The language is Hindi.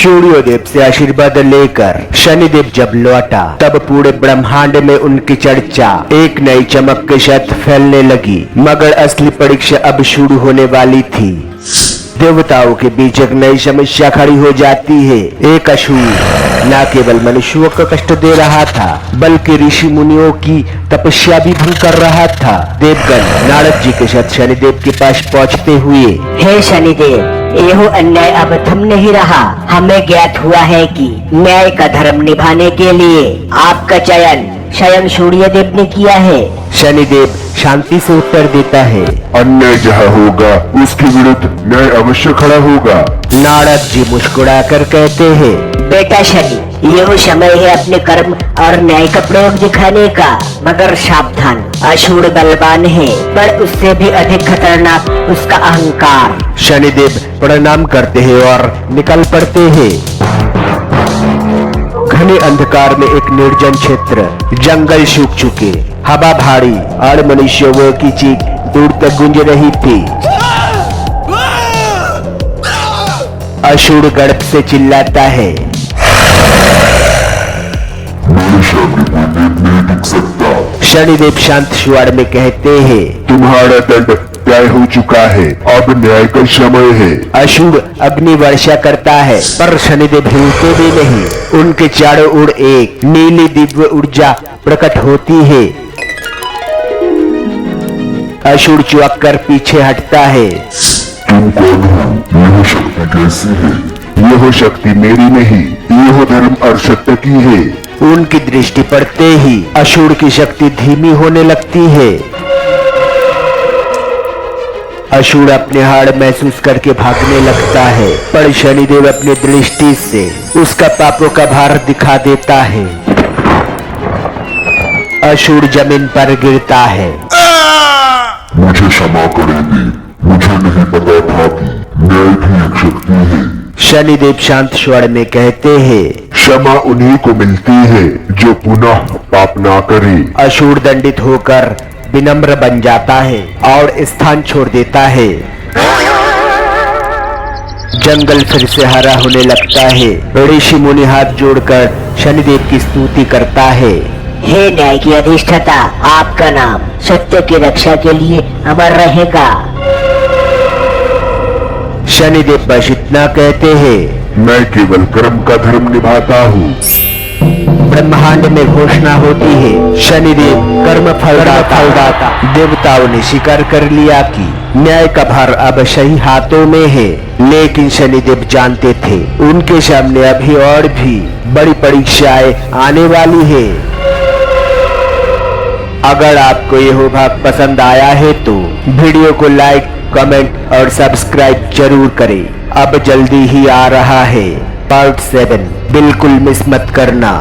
सूर्योदेव से आशीर्वाद लेकर शनिदेव जब लौटा तब पूरे ब्रह्मांड में उनकी चर्चा एक नई चमक के साथ फैलने लगी। मगर असली परीक्षा अब शुरू होने वाली थी। देवताओं के बीच एक नई समस्या खड़ी हो जाती है। एक असुर न केवल मनुष्यों को कष्ट दे रहा था बल्कि ऋषि मुनियों की तपस्या भी भंग कर रहा था। देवगण नारद जी के साथ शनिदेव के पास पहुंचते हुए, हे शनिदेव, यह अन्याय अब थम नहीं रहा। हमें ज्ञात हुआ है कि न्याय का धर्म निभाने के लिए आपका चयन स्वयं सूर्यदेव ने किया है। शनिदेव शांति से उत्तर देता है, अन्याय जहाँ होगा उसके विरुद्ध न्याय अवश्य खड़ा होगा। नारद जी मुस्कुराकर कहते हैं, बेटा शनि, यह समय है अपने कर्म और न्याय का प्रयोग दिखाने का। मगर सावधान, असुर बलवान है पर उससे भी अधिक खतरनाक उसका अहंकार। शनिदेव प्रणाम करते हैं और निकल पड़ते हैं। घने अंधकार में एक निर्जन क्षेत्र, जंगल सूख चुके, हवा भारी और मनुष्यों की चीख दूर तक गूंज रही थी। असुर गर्भ से चिल्लाता है, मेरे सामने कोई देव नहीं टिक सकता। शनिदेव शांत स्वर में कहते हैं, तुम्हारा दंड तय हो चुका है, अब न्याय का समय है। असुर अग्नि वर्षा करता है पर शनिदेव हिलते भी नहीं। उनके चारों ओर एक नीली दिव्य ऊर्जा प्रकट होती है। असुर चौंक कर पीछे हटता है। तुम कौन हो? यह शक्ति कैसी है? यह शक्ति मेरी नहीं, यह धर्म और सत्य की है। उनकी दृष्टि पड़ते ही असुर की शक्ति धीमी होने लगती है। असुर अपने हार महसूस करके भागने लगता है पर शनिदेव अपनी दृष्टि से उसका पापों का भार दिखा देता है। असुर जमीन पर गिरता है। मुझे क्षमा करेंगे, मुझे नहीं पता था कि न्याय भी एक शक्ति है। शनिदेव शांत स्वर में कहते हैं, क्षमा उन्हीं को मिलती है जो पुनः पाप ना करे। असुर दंडित होकर विनम्र बन जाता है और स्थान छोड़ देता है। जंगल फिर से हरा होने लगता है। ऋषि मुनि हाथ जोड़कर शनिदेव की स्तुति करता है। हे न्याय की अधिष्ठाता, आपका नाम सत्य की रक्षा के लिए अमर रहेगा। शनिदेव बस इतना कहते हैं, मैं केवल कर्म का धर्म निभाता हूँ। ब्रह्मांड में घोषणा होती है, शनिदेव कर्म फलदाता। देवताओं ने स्वीकार कर लिया कि न्याय का भार अब सही हाथों में है। लेकिन शनिदेव जानते थे उनके सामने अभी और भी बड़ी परीक्षाएं आने वाली है। अगर आपको यह भाग पसंद आया है तो वीडियो को लाइक, कमेंट और सब्सक्राइब जरूर करें। अब जल्दी ही आ रहा है पार्ट 7, बिल्कुल मिस मत करना।